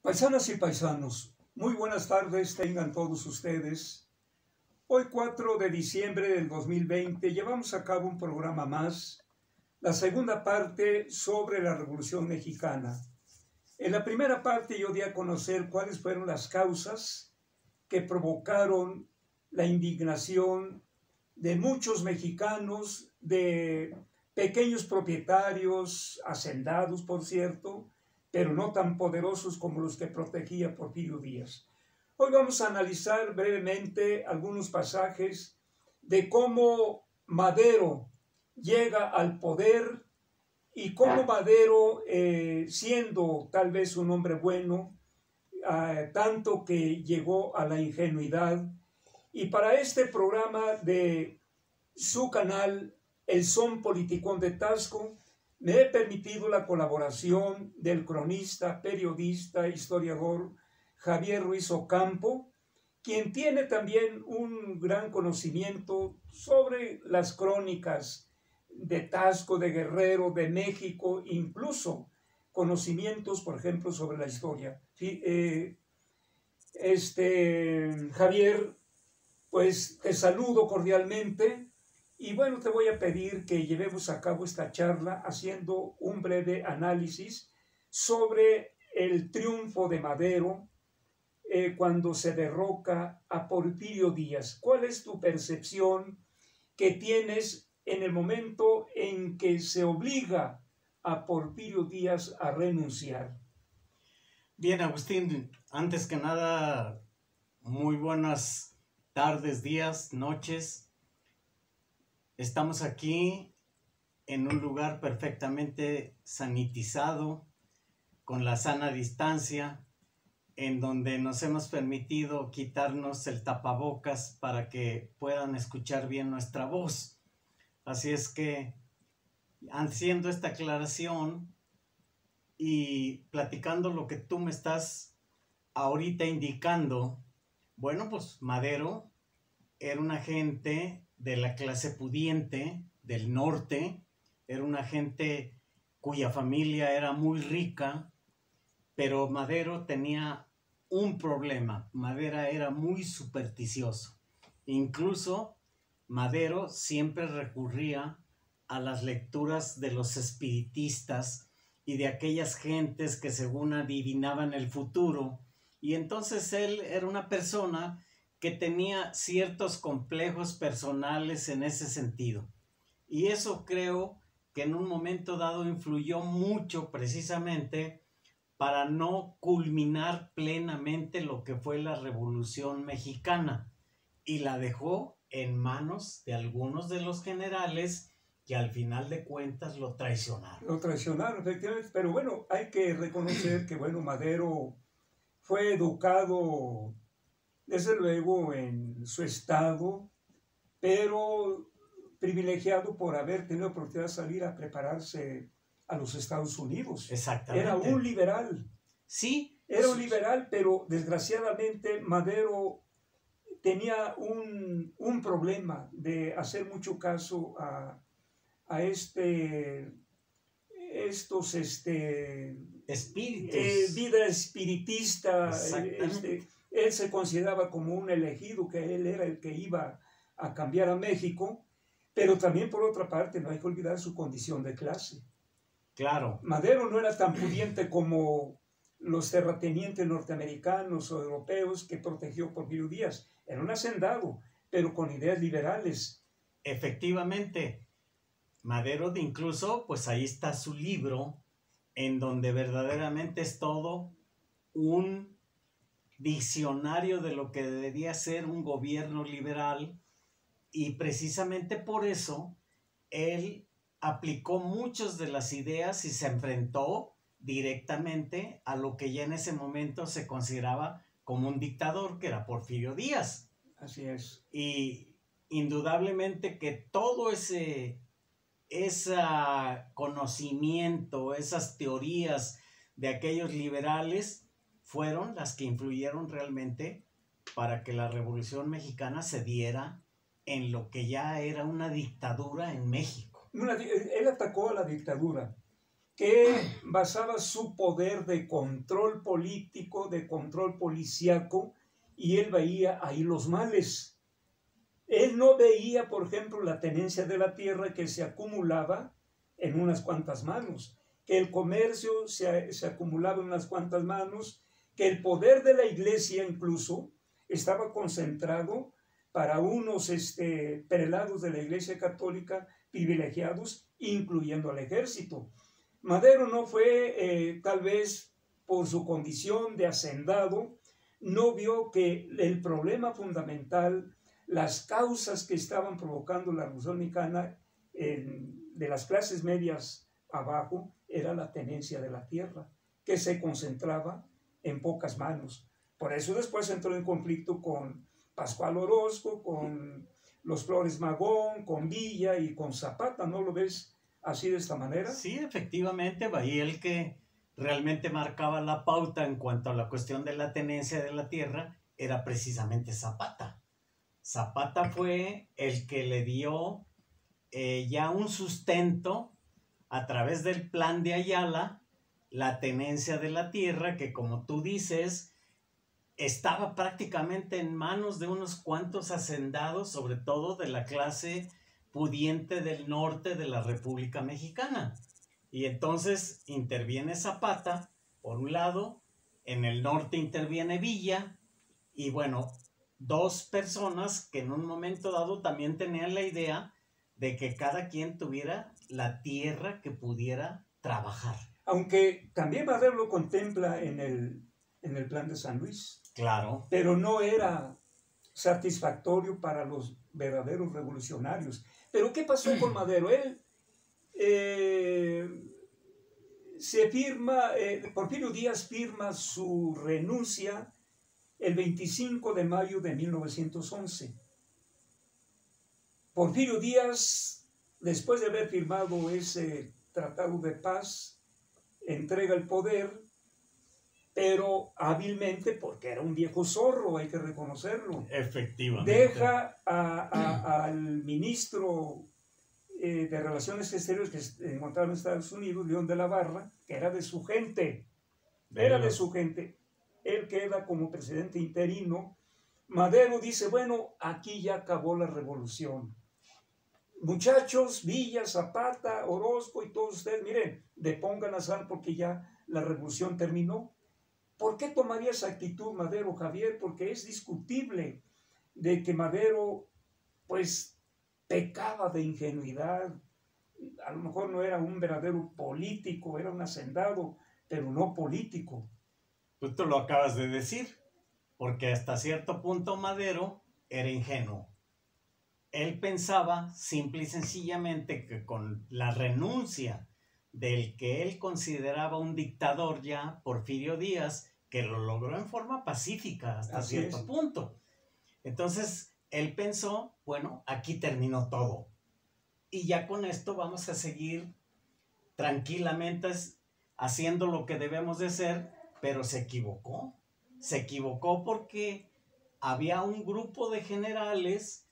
Paisanas y paisanos, muy buenas tardes tengan todos ustedes. Hoy 4 de diciembre del 2020 llevamos a cabo un programa más, la segunda parte sobre la Revolución Mexicana. En la primera parte yo di a conocer cuáles fueron las causas que provocaron la indignación de muchos mexicanos, de pequeños propietarios, hacendados por cierto, pero no tan poderosos como los que protegía Porfirio Díaz. Hoy vamos a analizar brevemente algunos pasajes de cómo Madero llega al poder y cómo Madero, siendo tal vez un hombre bueno, tanto que llegó a la ingenuidad. Y para este programa de su canal, El Son Politicón de Taxco, me he permitido la colaboración del cronista, periodista, historiador Javier Ruiz Ocampo, quien tiene también un gran conocimiento sobre las crónicas de Taxco, de Guerrero, de México, incluso conocimientos, por ejemplo, sobre la historia. Javier, pues te saludo cordialmente. Y bueno, te voy a pedir que llevemos a cabo esta charla haciendo un breve análisis sobre el triunfo de Madero cuando se derroca a Porfirio Díaz. ¿Cuál es tu percepción que tienes en el momento en que se obliga a Porfirio Díaz a renunciar? Bien, Agustín, antes que nada, muy buenas tardes, días, noches. Estamos aquí en un lugar perfectamente sanitizado, con la sana distancia, en donde nos hemos permitido quitarnos el tapabocas para que puedan escuchar bien nuestra voz. Así es que, haciendo esta aclaración y platicando lo que tú me estás ahorita indicando, bueno, pues Madero era una gente de la clase pudiente del norte, era una gente cuya familia era muy rica, pero Madero tenía un problema. Madero era muy supersticioso. Incluso Madero siempre recurría a las lecturas de los espiritistas y de aquellas gentes que según adivinaban el futuro, y entonces él era una persona que tenía ciertos complejos personales en ese sentido. Y eso creo que en un momento dado influyó mucho precisamente para no culminar plenamente lo que fue la Revolución Mexicana, y la dejó en manos de algunos de los generales que al final de cuentas lo traicionaron. Lo traicionaron, efectivamente, pero bueno, hay que reconocer que bueno, Madero fue educado desde luego en su estado, pero privilegiado por haber tenido la oportunidad de salir a prepararse a los Estados Unidos. Exactamente. Era un liberal. Sí. Era un liberal, pero desgraciadamente Madero tenía un problema de hacer mucho caso a estos espíritus. Vida espiritista. Él se consideraba como un elegido, que él era el que iba a cambiar a México, pero también por otra parte no hay que olvidar su condición de clase. Claro. Madero no era tan pudiente como los terratenientes norteamericanos o europeos que protegió Porfirio Díaz. Era un hacendado, pero con ideas liberales. Efectivamente. Madero, incluso, pues ahí está su libro, en donde verdaderamente es todo un diccionario de lo que debería ser un gobierno liberal, y precisamente por eso él aplicó muchas de las ideas y se enfrentó directamente a lo que ya en ese momento se consideraba como un dictador, que era Porfirio Díaz. Así es. Y indudablemente que todo ese conocimiento, esas teorías de aquellos liberales fueron las que influyeron realmente para que la Revolución Mexicana se diera en lo que ya era una dictadura en México. Él atacó a la dictadura, que basaba su poder de control político, de control policíaco, y él veía ahí los males. Él no veía, por ejemplo, la tenencia de la tierra que se acumulaba en unas cuantas manos, que el comercio se acumulaba en unas cuantas manos, que el poder de la iglesia incluso estaba concentrado para unos prelados de la iglesia católica privilegiados, incluyendo al ejército. Madero no fue, tal vez por su condición de hacendado, no vio que el problema fundamental, las causas que estaban provocando la Revolución Mexicana de las clases medias abajo, era la tenencia de la tierra, que se concentraba en pocas manos. Por eso después entró en conflicto con Pascual Orozco, con los Flores Magón, con Villa y con Zapata. ¿No lo ves así de esta manera? Sí, efectivamente, ahí el que realmente marcaba la pauta en cuanto a la cuestión de la tenencia de la tierra era precisamente Zapata. Zapata fue el que le dio ya un sustento a través del Plan de Ayala, la tenencia de la tierra, que como tú dices, estaba prácticamente en manos de unos cuantos hacendados, sobre todo de la clase pudiente del norte de la República Mexicana. Y entonces interviene Zapata, por un lado, en el norte interviene Villa, y bueno, dos personas que en un momento dado también tenían la idea de que cada quien tuviera la tierra que pudiera trabajar. Aunque también Madero lo contempla en el Plan de San Luis. Claro. Pero no era satisfactorio para los verdaderos revolucionarios. Pero ¿qué pasó con Madero? Él Porfirio Díaz firma su renuncia el 25 de mayo de 1911. Porfirio Díaz, después de haber firmado ese tratado de paz, entrega el poder, pero hábilmente, porque era un viejo zorro, hay que reconocerlo. Efectivamente. Deja al ministro de Relaciones Exteriores que se encontraba en Estados Unidos, León de la Barra, que era de su gente. De su gente. Él queda como presidente interino. Madero dice, bueno, aquí ya acabó la revolución. Muchachos, Villa, Zapata, Orozco y todos ustedes, miren, depongan a San porque ya la revolución terminó. ¿Por qué tomaría esa actitud Madero, Javier? Porque es discutible de que Madero, pues, pecaba de ingenuidad. A lo mejor no era un verdadero político, era un hacendado, pero no político. Pues tú lo acabas de decir, porque hasta cierto punto Madero era ingenuo. Él pensaba simple y sencillamente que con la renuncia del que él consideraba un dictador ya, Porfirio Díaz, que lo logró en forma pacífica hasta cierto punto. Entonces, él pensó, bueno, aquí terminó todo. Y ya con esto vamos a seguir tranquilamente haciendo lo que debemos de hacer, pero se equivocó. Se equivocó porque había un grupo de generales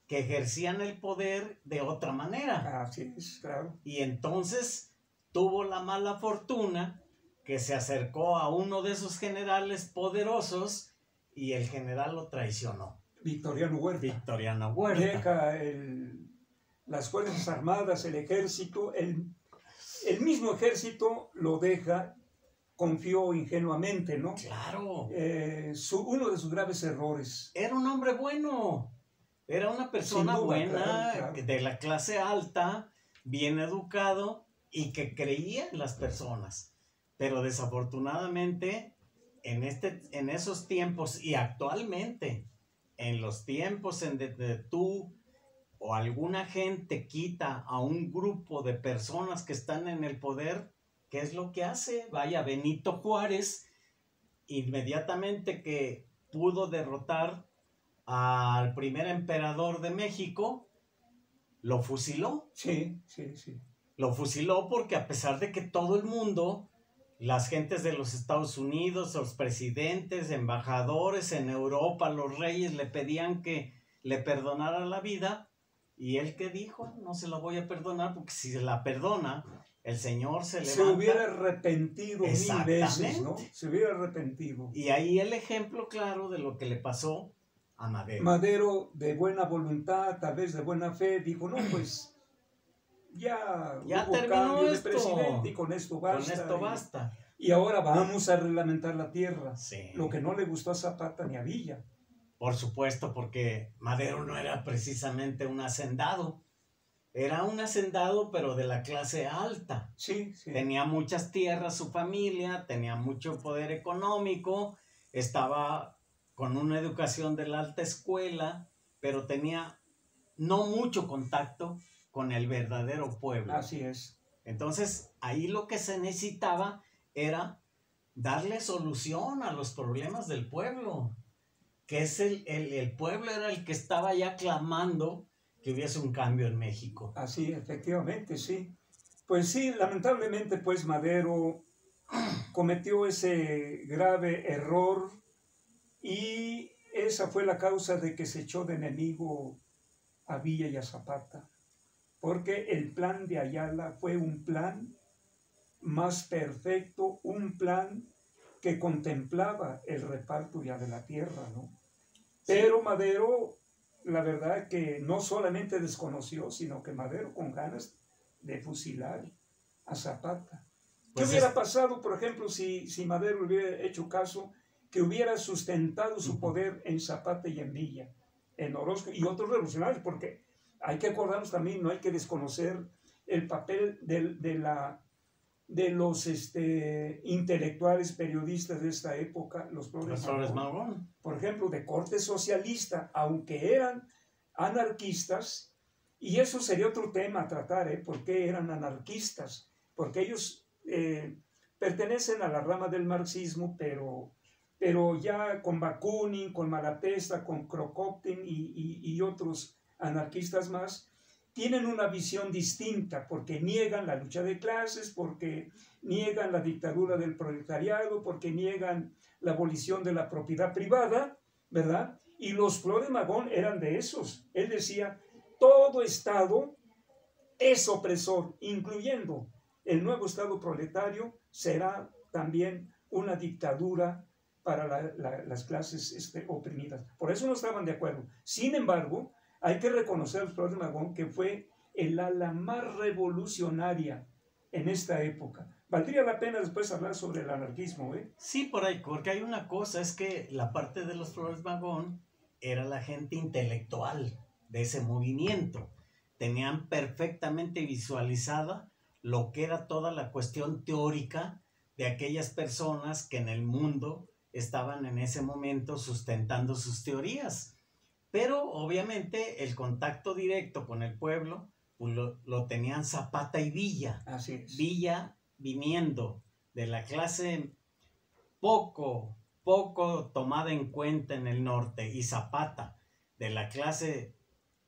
que ejercían el poder de otra manera. Así es, claro. Y entonces tuvo la mala fortuna que se acercó a uno de esos generales poderosos y el general lo traicionó. Victoriano Huerta. Victoriano Huerta. Deja las Fuerzas Armadas, el ejército, el mismo ejército lo deja, confió ingenuamente, ¿no? Claro. Uno de sus graves errores. Era un hombre bueno. Era una persona buena, claro. De la clase alta, bien educado y que creía en las personas. Pero desafortunadamente, en esos tiempos y actualmente, en los tiempos en donde tú o alguna gente quita a un grupo de personas que están en el poder, ¿qué es lo que hace? Vaya, Benito Juárez, inmediatamente que pudo derrotar al primer emperador de México, lo fusiló. Sí. Lo fusiló porque a pesar de que todo el mundo, las gentes de los Estados Unidos, los presidentes, embajadores en Europa, los reyes le pedían que le perdonara la vida, y él, ¿qué dijo? No se la voy a perdonar porque si se la perdona, el señor se Se levanta. hubiera arrepentido 1000 veces, ¿no? Exactamente. Se hubiera arrepentido. Y ahí el ejemplo claro de lo que le pasó a Madero. Madero, de buena voluntad, tal vez de buena fe, dijo, no, pues ya Ya hubo terminó cambio de esto. presidente y con esto basta. Con esto basta. Y ahora vamos a reglamentar la tierra. Sí. Lo que no le gustó a Zapata ni a Villa. Por supuesto, porque Madero no era precisamente un hacendado. Era un hacendado, pero de la clase alta. Sí, sí. Tenía muchas tierras su familia, tenía mucho poder económico, estaba con una educación de la alta escuela, pero tenía no mucho contacto con el verdadero pueblo. Así es. Entonces, ahí lo que se necesitaba era darle solución a los problemas del pueblo, que es el pueblo era el que estaba ya clamando que hubiese un cambio en México. Así, efectivamente, sí. Pues sí, lamentablemente, pues Madero cometió ese grave error y esa fue la causa de que se echó de enemigo a Villa y a Zapata. Porque el plan de Ayala fue un plan más perfecto, un plan que contemplaba el reparto ya de la tierra, ¿no? Pero Madero, la verdad que no solamente desconoció, sino que Madero con ganas de fusilar a Zapata. Pues ¿Qué hubiera pasado, por ejemplo, si Madero hubiera hecho caso, que hubiera sustentado su poder en Zapata y en Villa, en Orozco y otros revolucionarios? Porque hay que acordarnos también, no hay que desconocer el papel de los intelectuales, periodistas de esta época, los Flores Magón. Por ejemplo, de corte socialista, aunque eran anarquistas, y eso sería otro tema a tratar, ¿por qué eran anarquistas? Porque ellos pertenecen a la rama del marxismo, pero ya con Bakunin, con Malatesta, con Kropotkin y otros anarquistas más, tienen una visión distinta porque niegan la lucha de clases, porque niegan la dictadura del proletariado, porque niegan la abolición de la propiedad privada, ¿verdad? Y los Flores Magón eran de esos. Él decía, todo Estado es opresor, incluyendo el nuevo Estado proletario, será también una dictadura para las clases oprimidas. Por eso no estaban de acuerdo. Sin embargo, hay que reconocer a los Flores Magón que fue el ala más revolucionaria en esta época. Valdría la pena después hablar sobre el anarquismo, ¿eh? Sí, por ahí, porque hay una cosa, es que la parte de los Flores Magón era la gente intelectual de ese movimiento. Tenían perfectamente visualizada lo que era toda la cuestión teórica de aquellas personas que en el mundo estaban en ese momento sustentando sus teorías. Pero obviamente el contacto directo con el pueblo pues lo tenían Zapata y Villa. Así es. Villa viniendo de la clase poco tomada en cuenta en el norte y Zapata de la clase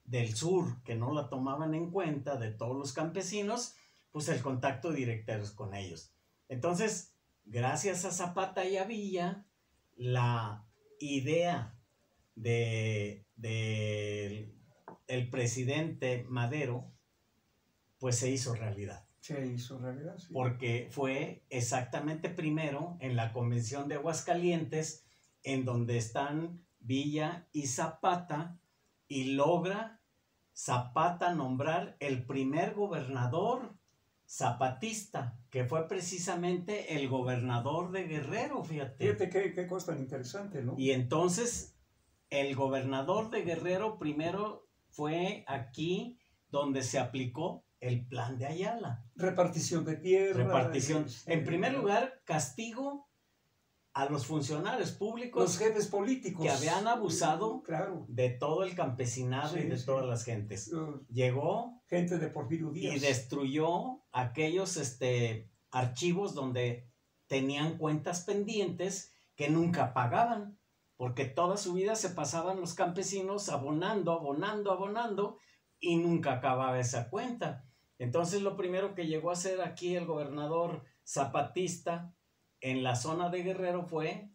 del sur que no la tomaban en cuenta, de todos los campesinos, pues el contacto directo es con ellos. Entonces, gracias a Zapata y a Villa, la idea del presidente Madero pues se hizo realidad. Se hizo realidad, sí. Porque fue exactamente primero en la Convención de Aguascalientes, en donde están Villa y Zapata, y logra Zapata nombrar el primer gobernador zapatista, que fue precisamente el gobernador de Guerrero, fíjate. Fíjate qué cosa tan interesante, ¿no? Y entonces, el gobernador de Guerrero primero fue aquí donde se aplicó el plan de Ayala. Repartición de tierra. Repartición. En primer lugar, castigo a los funcionarios públicos. Los jefes políticos. Que habían abusado claro. de todo el campesinado y de todas las gentes. Llegó. Gente de Porfirio Díaz. Y destruyó aquellos archivos donde tenían cuentas pendientes que nunca pagaban. Porque toda su vida se pasaban los campesinos abonando y nunca acababa esa cuenta. Entonces lo primero que llegó a hacer aquí el gobernador zapatista en la zona de Guerrero fue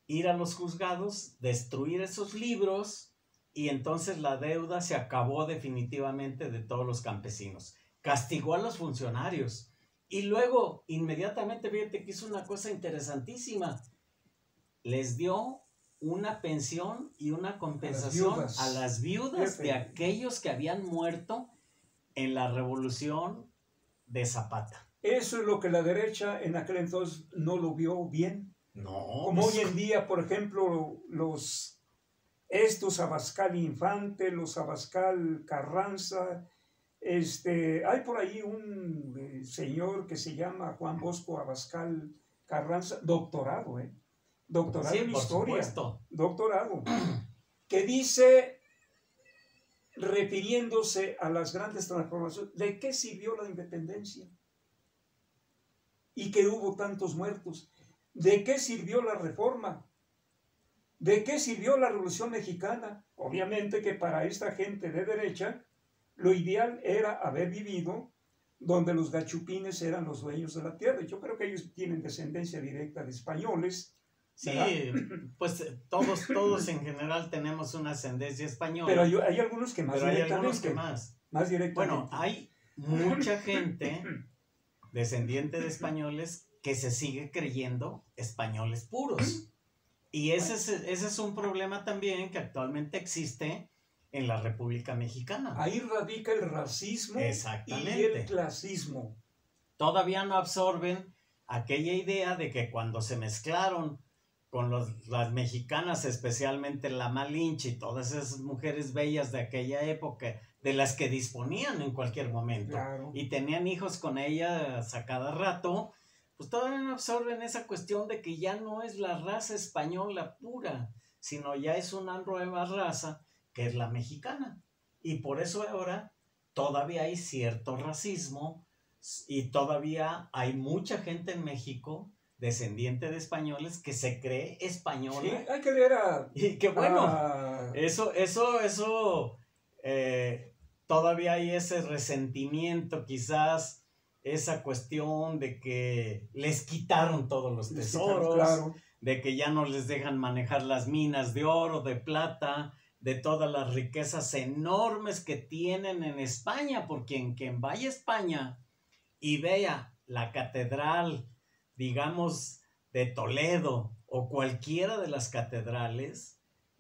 ir a los juzgados, destruir esos libros y entonces la deuda se acabó definitivamente de todos los campesinos. Castigó a los funcionarios, Y luego, inmediatamente, fíjate que hizo una cosa interesantísima. Les dio una pensión y una compensación a las viudas de aquellos que habían muerto en la revolución de Zapata. Eso es lo que la derecha en aquel entonces no lo vio bien. No. Como hoy en día, por ejemplo, estos Abascal Infante, los Abascal Carranza, hay por ahí un señor que se llama Juan Bosco Abascal Carranza, doctorado, doctorado en historia, doctorado, que dice, refiriéndose a las grandes transformaciones, ¿de qué sirvió la independencia? Y que hubo tantos muertos. ¿De qué sirvió la reforma? ¿De qué sirvió la Revolución Mexicana? Obviamente que para esta gente de derecha, lo ideal era haber vivido donde los gachupines eran los dueños de la tierra. Yo creo que ellos tienen descendencia directa de españoles. Sí, pues todos en general tenemos una ascendencia española. Pero hay algunos que más directamente. Hay algunos que más. Más directamente. Bueno, hay mucha gente descendiente de españoles que se sigue creyendo españoles puros. Y ese es un problema también que actualmente existe en la República Mexicana. Ahí radica el racismo y el clasismo. Todavía no absorben aquella idea de que cuando se mezclaron con las mexicanas, especialmente la Malinche y todas esas mujeres bellas de aquella época, de las que disponían en cualquier momento, claro, y tenían hijos con ellas a cada rato, pues todavía no absorben esa cuestión de que ya no es la raza española pura, sino ya es una nueva raza que es la mexicana. Y por eso ahora todavía hay cierto racismo y todavía hay mucha gente en México descendiente de españoles que se cree española. Sí, hay que leer y que bueno, todavía hay ese resentimiento, quizás esa cuestión de que les quitaron todos los tesoros, claro, de que ya no les dejan manejar las minas de oro, de plata, de todas las riquezas enormes que tienen en España, porque quien vaya a España y vea la catedral, digamos, de Toledo o cualquiera de las catedrales,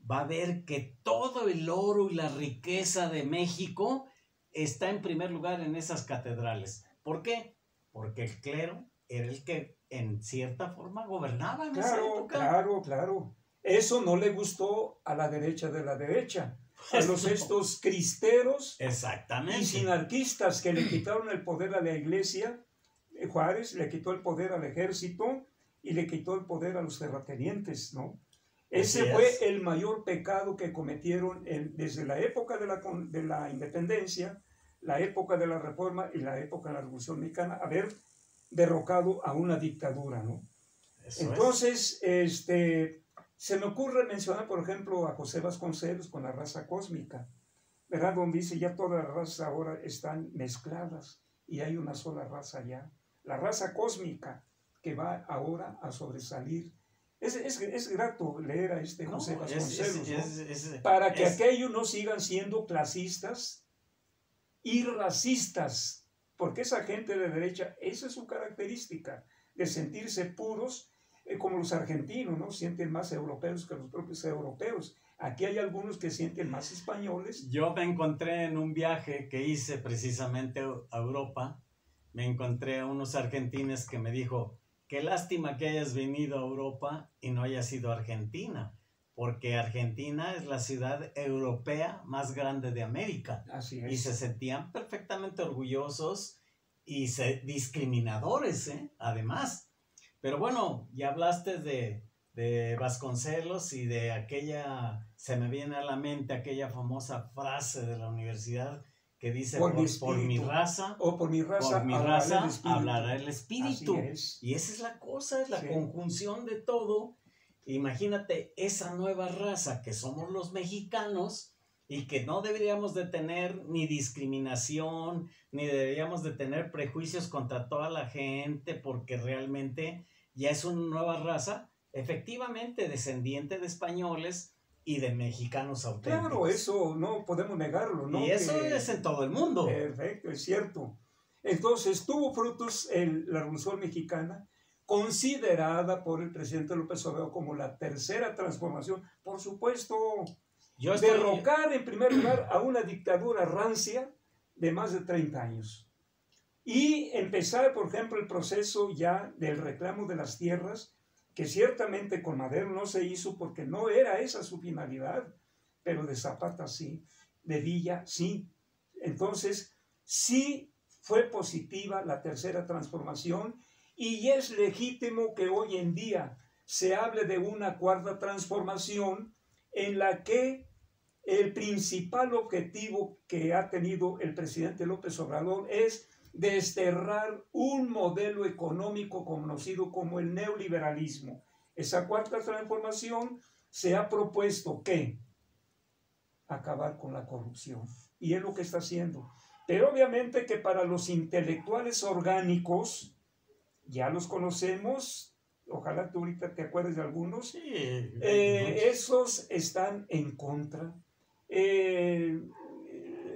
va a ver que todo el oro y la riqueza de México está en primer lugar en esas catedrales. ¿Por qué? Porque el clero era el que en cierta forma gobernaba en esa época. Claro. Eso no le gustó a la derecha de la derecha, a estos cristeros y sinarquistas que le quitaron el poder a la iglesia. Juárez le quitó el poder al ejército y le quitó el poder a los terratenientes, ¿no? Ese fue el mayor pecado que cometieron desde la época de la independencia, la época de la reforma y la época de la Revolución Mexicana, haber derrocado a una dictadura, ¿no? Entonces, se me ocurre mencionar, por ejemplo, a José Vasconcelos con la raza cósmica, ¿verdad? Donde dice ya todas las razas ahora están mezcladas y hay una sola raza ya. La raza cósmica que va ahora a sobresalir. Es grato leer a José Vasconcelos, ¿no? Para que aquellos no sigan siendo clasistas y racistas, porque esa gente de derecha, esa es su característica, de sentirse puros, como los argentinos, ¿no? Sienten más europeos que los propios europeos. Aquí hay algunos que sienten más españoles. Yo me encontré en un viaje que hice precisamente a Europa, me encontré a unos argentinos que me dijo, qué lástima que hayas venido a Europa y no hayas ido a Argentina, porque Argentina es la ciudad europea más grande de América. Así es. Y se sentían perfectamente orgullosos y discriminadores, además. Pero bueno, ya hablaste de Vasconcelos y de aquella, se me viene a la mente aquella famosa frase de la universidad que dice, por mi raza, hablará el espíritu. Y esa es la cosa, es la conjunción de todo. Imagínate esa nueva raza que somos los mexicanos y que no deberíamos de tener ni discriminación, ni deberíamos de tener prejuicios contra toda la gente, porque realmente ya es una nueva raza, efectivamente descendiente de españoles y de mexicanos auténticos. Claro, eso no podemos negarlo, ¿no? Y eso es en todo el mundo. Perfecto, es cierto. Entonces tuvo frutos la Revolución Mexicana, considerada por el presidente López Obrador como la tercera transformación. Por supuesto, derrocar en primer lugar a una dictadura rancia de más de 30 años. Y empezar, por ejemplo, el proceso ya del reclamo de las tierras, que ciertamente con Madero no se hizo porque no era esa su finalidad, pero de Zapata sí, de Villa sí. Entonces, sí fue positiva la tercera transformación y es legítimo que hoy en día se hable de una cuarta transformación en la que el principal objetivo que ha tenido el presidente López Obrador es desterrar un modelo económico conocido como el neoliberalismo. Esa cuarta transformación se ha propuesto que acabar con la corrupción, y es lo que está haciendo. Pero obviamente que para los intelectuales orgánicos, ya los conocemos, ojalá tú ahorita te acuerdes de algunos, sí, esos están en contra.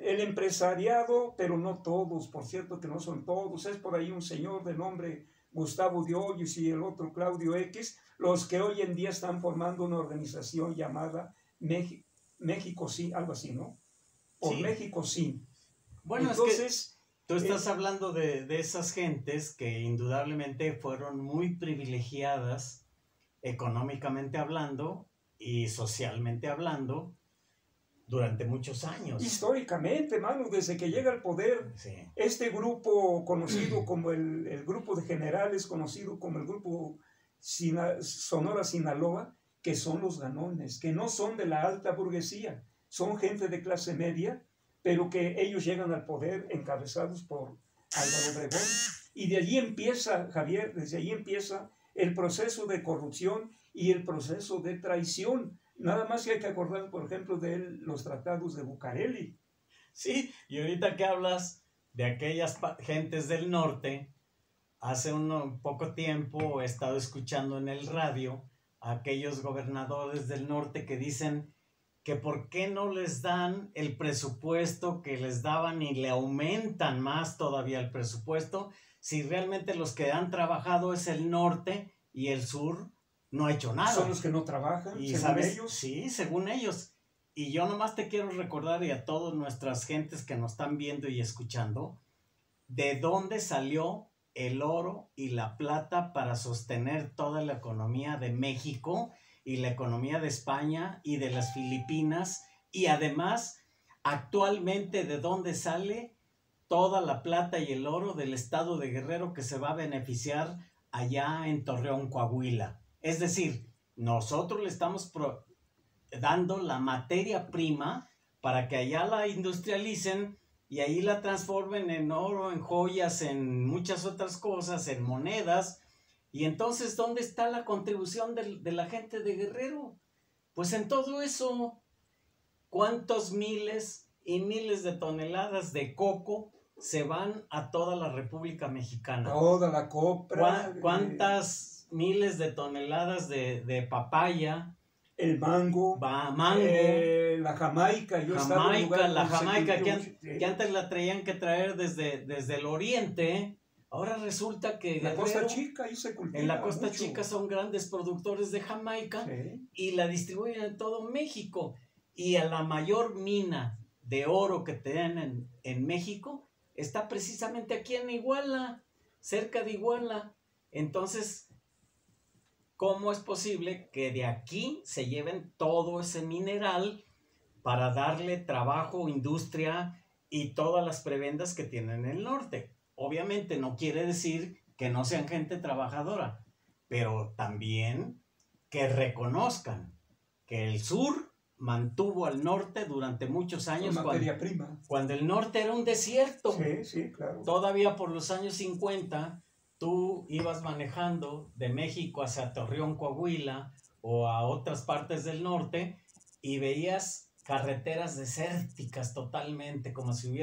El empresariado, pero no todos, por cierto que no son todos, es por ahí un señor de nombre Gustavo de Hoyos y el otro Claudio X, los que hoy en día están formando una organización llamada México Sí, algo así, ¿no? O sí. México Sí. Bueno, entonces, es que tú estás hablando de esas gentes que indudablemente fueron muy privilegiadas económicamente hablando y socialmente hablando durante muchos años. Históricamente, mano, desde que llega al poder, sí. Este grupo conocido como el grupo de generales, conocido como el grupo Sonora Sinaloa, que son los ganones, que no son de la alta burguesía, son gente de clase media, pero que ellos llegan al poder encabezados por Álvaro Obregón. Y de allí empieza, Javier, desde allí empieza el proceso de corrupción y el proceso de traición. Nada más que hay que acordar, por ejemplo, de los tratados de Bucareli. Sí, y ahorita que hablas de aquellas gentes del norte, hace un poco tiempo he estado escuchando en el radio a aquellos gobernadores del norte que dicen que por qué no les dan el presupuesto que les daban y le aumentan más todavía el presupuesto, si realmente los que han trabajado es el norte y el sur no ha hecho nada. Son los que no trabajan, y según ellos. Sí, según ellos. Y yo nomás te quiero recordar, y a todas nuestras gentes que nos están viendo y escuchando, de dónde salió el oro y la plata para sostener toda la economía de México y la economía de España y de las Filipinas, y además actualmente de dónde sale toda la plata y el oro del estado de Guerrero que se va a beneficiar allá en Torreón, Coahuila. Es decir, nosotros le estamos dando la materia prima para que allá la industrialicen y ahí la transformen en oro, en joyas, en muchas otras cosas, en monedas. Y entonces, ¿dónde está la contribución de la gente de Guerrero? Pues en todo eso. ¿Cuántos miles y miles de toneladas de coco se van a toda la República Mexicana? Toda la copra. ¿Cuántas miles de toneladas de papaya? El mango. La Jamaica. La Jamaica que antes la traían que traer desde el oriente. Ahora resulta que la Costa Chica ahí se cultiva en la Costa mucho. Chica son grandes productores de Jamaica, sí, y la distribuyen en todo México. Y a la mayor mina de oro que tienen en México está precisamente aquí en Iguala, cerca de Iguala. Entonces, ¿cómo es posible que de aquí se lleven todo ese mineral para darle trabajo, industria y todas las prebendas que tienen en el norte? Obviamente no quiere decir que no sean gente trabajadora, pero también que reconozcan que el sur mantuvo al norte durante muchos años cuando el norte era un desierto. Sí, sí, claro. Todavía por los años 50 tú ibas manejando de México hacia Torreón, Coahuila o a otras partes del norte y veías carreteras desérticas totalmente, como si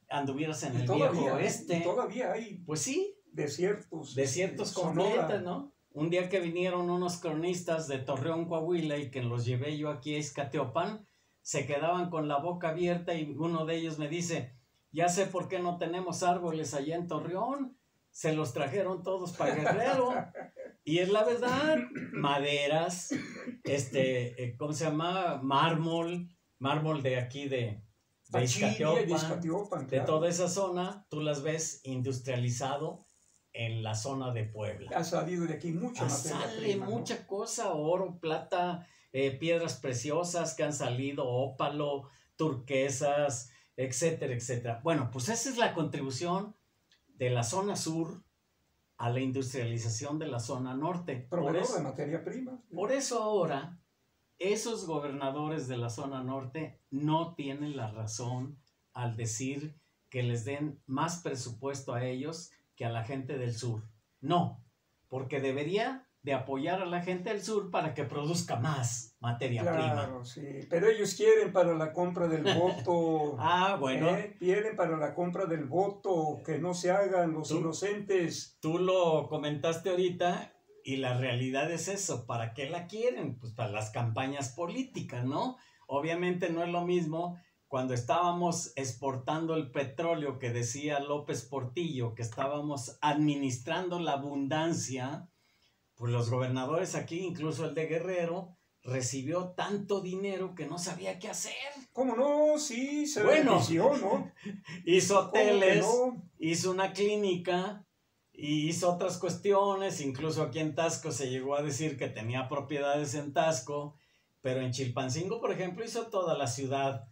anduvieras en el viejo oeste. Todavía hay, pues sí, desiertos completos, ¿no? Un día que vinieron unos cronistas de Torreón, Coahuila, y que los llevé yo aquí a Izcateopan, se quedaban con la boca abierta y uno de ellos me dice, ya sé por qué no tenemos árboles allá en Torreón, se los trajeron todos para Guerrero. Y es la verdad, maderas, ¿cómo se llama? Mármol de aquí de Achilia y de Iztacalpan, Iztacalpan, de claro. toda esa zona, tú las ves industrializado en la zona de Puebla. Ha salido de aquí mucha materia Sale prima, ¿no? mucha cosa, oro, plata, piedras preciosas que han salido, ópalo, turquesas, etcétera, etcétera. Bueno, pues esa es la contribución de la zona sur a la industrialización de la zona norte. Proveedor de materia prima. Por eso ahora esos gobernadores de la zona norte no tienen la razón al decir que les den más presupuesto a ellos que a la gente del sur. No, porque debería de apoyar a la gente del sur para que produzca más materia prima. Claro, sí, pero ellos quieren para la compra del voto. Bueno. Quieren para la compra del voto que no se hagan los inocentes. Tú lo comentaste ahorita y la realidad es eso. ¿Para qué la quieren? Pues para las campañas políticas, ¿no? Obviamente no es lo mismo cuando estábamos exportando el petróleo que decía López Portillo, que estábamos administrando la abundancia. Pues los gobernadores aquí, incluso el de Guerrero, recibió tanto dinero que no sabía qué hacer. ¿Cómo no? Sí, se benefició, ¿no? Hizo hoteles, hizo una clínica y hizo otras cuestiones. Incluso aquí en Taxco se llegó a decir que tenía propiedades en Taxco, pero en Chilpancingo, por ejemplo, hizo toda la ciudad,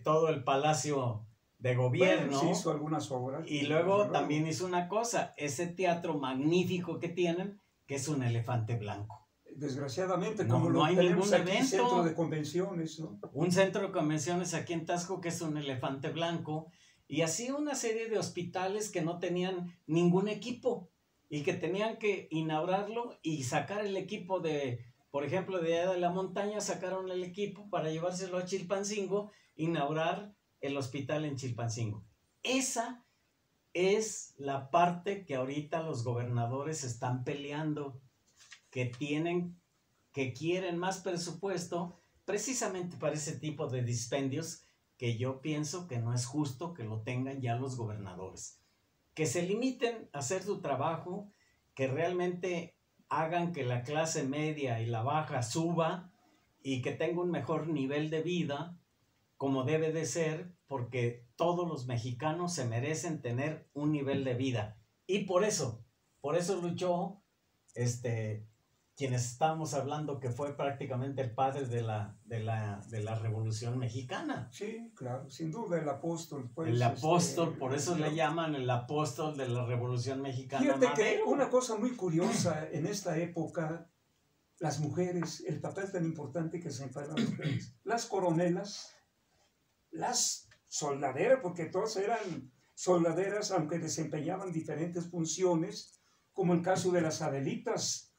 todo el palacio de gobierno. Bueno, sí hizo algunas obras. Y luego también hizo una cosa, ese teatro magnífico que tienen, que es un elefante blanco. Desgraciadamente, no, como no lo hay tenemos ningún aquí, evento. centro de convenciones, ¿no? Un centro de convenciones aquí en Taxco que es un elefante blanco, y así una serie de hospitales que no tenían ningún equipo y que tenían que inaugurarlo y sacar el equipo de, por ejemplo, de allá de la montaña, sacaron el equipo para llevárselo a Chilpancingo, inaugurar el hospital en Chilpancingo. Esa es la parte que ahorita los gobernadores están peleando, que quieren más presupuesto precisamente para ese tipo de dispendios que yo pienso que no es justo que lo tengan ya los gobernadores. Que se limiten a hacer su trabajo, que realmente hagan que la clase media y la baja suba y que tenga un mejor nivel de vida, como debe de ser, porque todos los mexicanos se merecen tener un nivel de vida. Y por eso luchó quienes estábamos hablando, que fue prácticamente el padre de la Revolución Mexicana. Sí, claro, sin duda el apóstol. Pues, el apóstol, por eso le llaman el apóstol de la Revolución Mexicana. Fíjate que una cosa muy curiosa en esta época, las mujeres, el papel tan importante que se enfrentan las mujeres, las coronelas, las soldaderas, porque todas eran soldaderas, aunque desempeñaban diferentes funciones, como el caso de las Adelitas.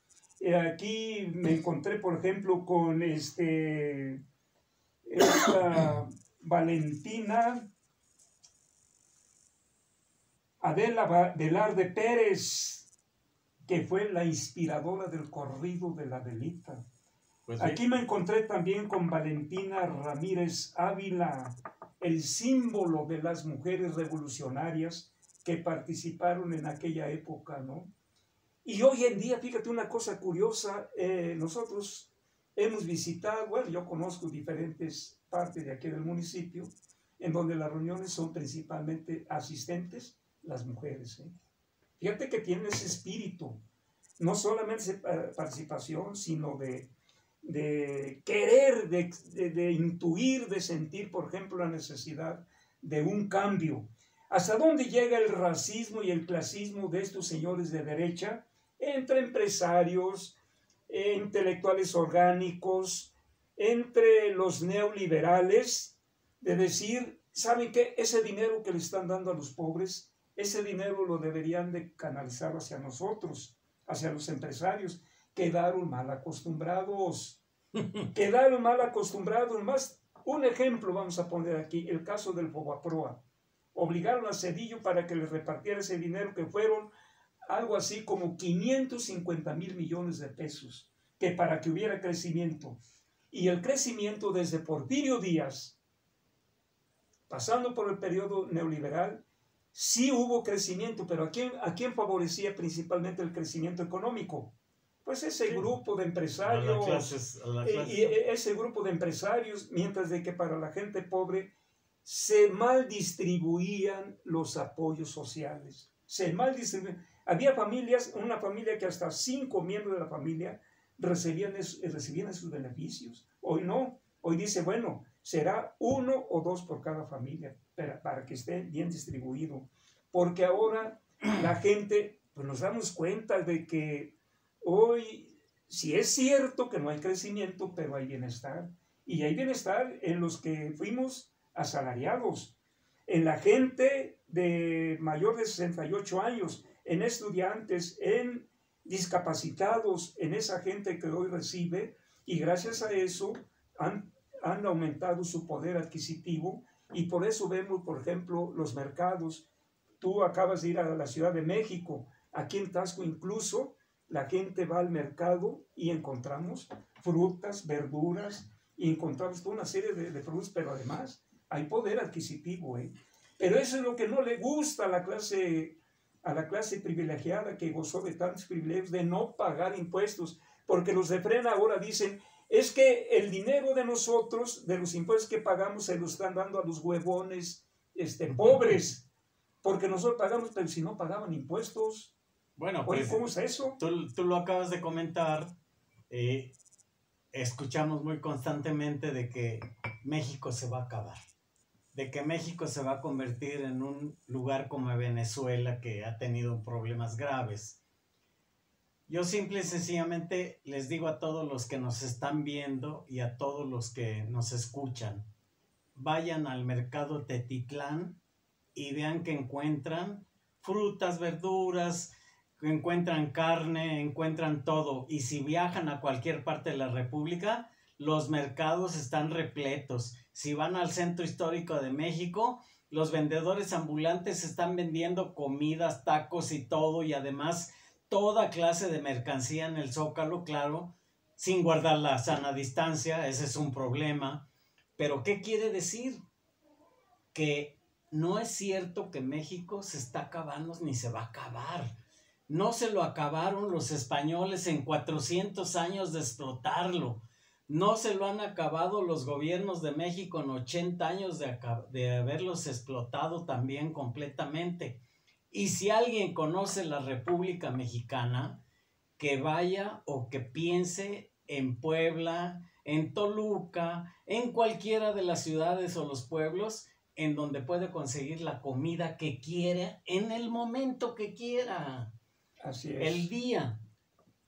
Aquí me encontré, por ejemplo, con esta Valentina Adela Velarde Pérez, que fue la inspiradora del corrido de la Adelita. Pues aquí me encontré también con Valentina Ramírez Ávila, el símbolo de las mujeres revolucionarias que participaron en aquella época, ¿no? Y hoy en día, fíjate una cosa curiosa, nosotros hemos visitado, bueno, yo conozco diferentes partes de aquí del municipio, en donde las reuniones son principalmente asistentes, las mujeres. Fíjate que tienen ese espíritu, no solamente de participación, sino de querer, de intuir, de sentir, por ejemplo, la necesidad de un cambio. ¿Hasta dónde llega el racismo y el clasismo de estos señores de derecha? Entre empresarios, intelectuales orgánicos, entre los neoliberales, de decir, ¿saben qué? Ese dinero que le están dando a los pobres, ese dinero lo deberían de canalizar hacia nosotros, hacia los empresarios. Quedaron mal acostumbrados, Más, un ejemplo vamos a poner aquí, el caso del Fobaproa. Obligaron a Zedillo para que les repartiera ese dinero, que fueron algo así como 550,000 millones de pesos, que para que hubiera crecimiento. Y el crecimiento desde Porfirio Díaz, pasando por el periodo neoliberal, sí hubo crecimiento, pero ¿a quién favorecía principalmente el crecimiento económico? Pues ese grupo de empresarios, ese grupo de empresarios, mientras de que para la gente pobre se mal distribuían los apoyos sociales, se mal distribuían. Había familias, una familia que hasta 5 miembros de la familia recibían esos beneficios. Hoy no, hoy dice, bueno, será 1 o 2 por cada familia, para que esté bien distribuido. Porque ahora la gente, pues nos damos cuenta de que hoy, sí es cierto que no hay crecimiento, pero hay bienestar. Y hay bienestar en los que fuimos asalariados, en la gente de mayor de 68 años, en estudiantes, en discapacitados, en esa gente que hoy recibe, y gracias a eso han aumentado su poder adquisitivo, y por eso vemos, por ejemplo, los mercados. Tú acabas de ir a la Ciudad de México, aquí en Taxco incluso, la gente va al mercado y encontramos frutas, verduras, y encontramos toda una serie de productos, pero además hay poder adquisitivo, ¿eh? Pero eso es lo que no le gusta a la clase privilegiada que gozó de tantos privilegios, de no pagar impuestos, porque los de Frena ahora dicen, es que el dinero de nosotros, de los impuestos que pagamos, se lo están dando a los huevones pobres, porque nosotros pagamos, pero si no pagaban impuestos. Bueno, oye, pues, ¿cómo es eso? Tú lo acabas de comentar. Escuchamos muy constantemente de que México se va a acabar, de que México se va a convertir en un lugar como Venezuela, que ha tenido problemas graves. Yo simple y sencillamente les digo a todos los que nos están viendo y a todos los que nos escuchan, vayan al mercado Tetitlán y vean que encuentran frutas, verduras, encuentran carne, encuentran todo. Y si viajan a cualquier parte de la República, los mercados están repletos. Si van al Centro Histórico de México, los vendedores ambulantes están vendiendo comidas, tacos y todo, y además toda clase de mercancía en el Zócalo, claro, sin guardar la sana distancia. Ese es un problema. Pero ¿qué quiere decir? Que no es cierto que México se está acabando ni se va a acabar. No se lo acabaron los españoles en 400 años de explotarlo. No se lo han acabado los gobiernos de México en 80 años de haberlos explotado también completamente. Y si alguien conoce la República Mexicana, que vaya o que piense en Puebla, en Toluca, en cualquiera de las ciudades o los pueblos en donde puede conseguir la comida que quiera en el momento que quiera. Así es. El día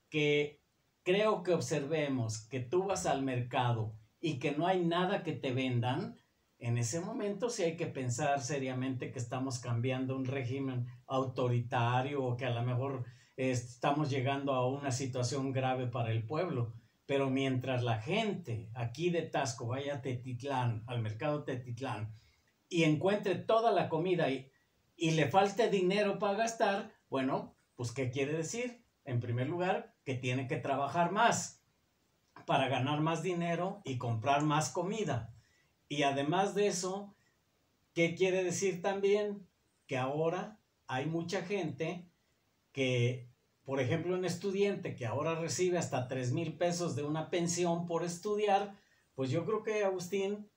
que creo que observemos que tú vas al mercado y que no hay nada que te vendan, en ese momento sí hay que pensar seriamente que estamos cambiando un régimen autoritario o que a lo mejor estamos llegando a una situación grave para el pueblo. Pero mientras la gente aquí de Taxco vaya a Tetitlán, al mercado Tetitlán, y encuentre toda la comida y le falte dinero para gastar, bueno, pues ¿qué quiere decir? En primer lugar, que tiene que trabajar más para ganar más dinero y comprar más comida. Y además de eso, ¿qué quiere decir también? Que ahora hay mucha gente que, por ejemplo, un estudiante que ahora recibe hasta 3,000 pesos de una pensión por estudiar, pues yo creo que, Agustín,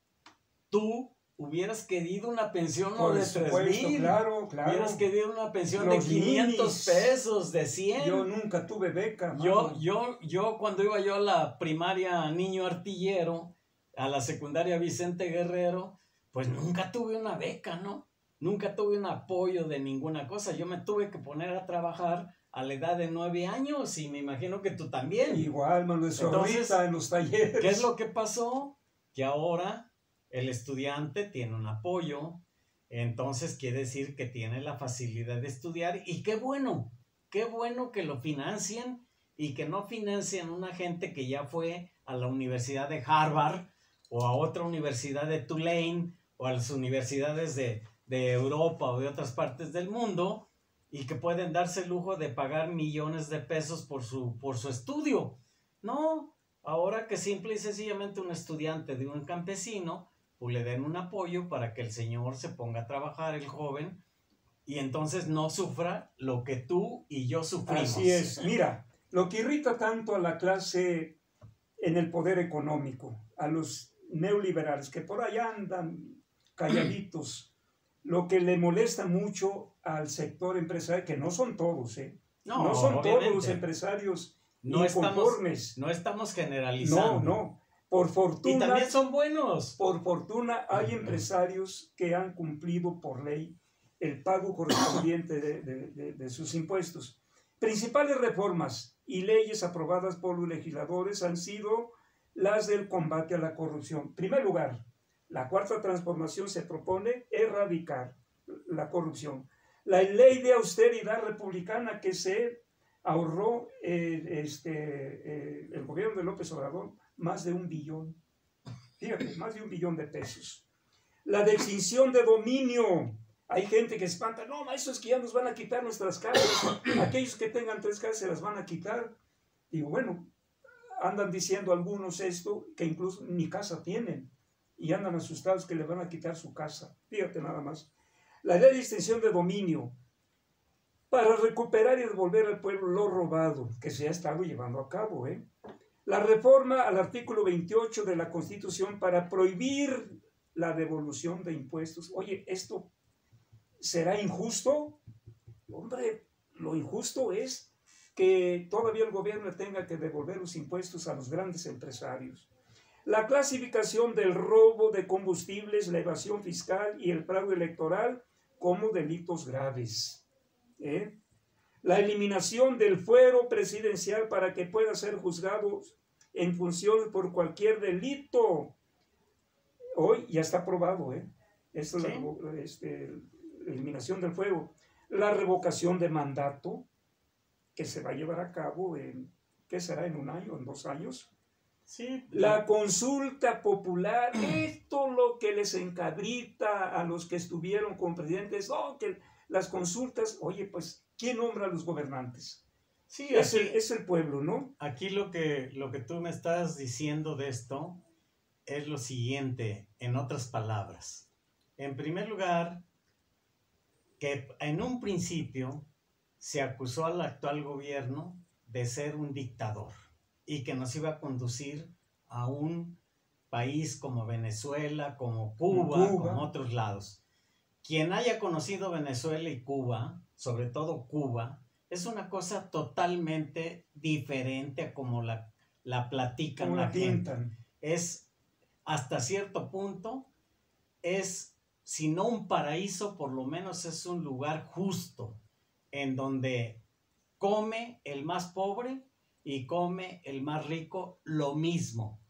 tú hubieras querido una pensión no de 3,000. Claro. Hubieras querido una pensión de 500 pesos, de 100. Yo nunca tuve beca. Yo cuando iba yo a la primaria Niño Artillero, a la secundaria Vicente Guerrero, pues nunca tuve una beca, ¿no? Nunca tuve un apoyo de ninguna cosa. Yo me tuve que poner a trabajar a la edad de 9 años y me imagino que tú también. Igual, Manuel, ahorita en los talleres. ¿Qué es lo que pasó? Que ahora el estudiante tiene un apoyo, entonces quiere decir que tiene la facilidad de estudiar, y qué bueno que lo financien y que no financien una gente que ya fue a la Universidad de Harvard o a otra universidad de Tulane o a las universidades de Europa o de otras partes del mundo, y que pueden darse el lujo de pagar millones de pesos por su estudio. No, ahora que simple y sencillamente un estudiante de un campesino pues le den un apoyo para que el señor se ponga a trabajar, el joven, y entonces no sufra lo que tú y yo sufrimos. Así es. Mira, lo que irrita tanto a la clase en el poder económico, a los neoliberales que por allá andan calladitos, lo que le molesta mucho al sector empresarial, que no son todos, no son todos los empresarios inconformes. No estamos generalizando. No. Por fortuna. Y también son buenos. Por fortuna hay empresarios que han cumplido por ley el pago correspondiente de sus impuestos. Principales reformas y leyes aprobadas por los legisladores han sido las del combate a la corrupción. En primer lugar, la cuarta transformación se propone erradicar la corrupción. La ley de austeridad republicana que se ahorró el gobierno de López Obrador, más de 1 billón. Fíjate, más de 1 billón de pesos. La de extinción de dominio. Hay gente que espanta, no, maestro, es que ya nos van a quitar nuestras casas. Aquellos que tengan 3 casas se las van a quitar. Digo, bueno, andan diciendo algunos esto, que incluso ni casa tienen. Y andan asustados que le van a quitar su casa. Fíjate nada más. La ley de extinción de dominio, para recuperar y devolver al pueblo lo robado, que se ha estado llevando a cabo. La reforma al artículo 28 de la Constitución para prohibir la devolución de impuestos. Oye, ¿esto será injusto? Hombre, lo injusto es que todavía el gobierno tenga que devolver los impuestos a los grandes empresarios. La clasificación del robo de combustibles, la evasión fiscal y el fraude electoral como delitos graves. La eliminación del fuero presidencial para que pueda ser juzgado en función por cualquier delito. Hoy ya está aprobado, Esto es la eliminación del fuero. La revocación de mandato, que se va a llevar a cabo ¿qué será? ¿En 1 año? ¿En 2 años? Sí. La consulta popular, esto lo que les encabrita a los que estuvieron con presidentes, que las consultas, oye, pues, ¿quién nombra a los gobernantes? Sí, es el pueblo, ¿no? Aquí lo que tú me estás diciendo de esto es lo siguiente, en otras palabras. En primer lugar, que en un principio se acusó al actual gobierno de ser un dictador y que nos iba a conducir a un país como Venezuela, como Cuba, como otros lados. Quien haya conocido Venezuela y Cuba, sobre todo Cuba, es una cosa totalmente diferente a como la platican la gente. Es, hasta cierto punto, si no un paraíso, por lo menos es un lugar justo, en donde come el más pobre y come el más rico lo mismo.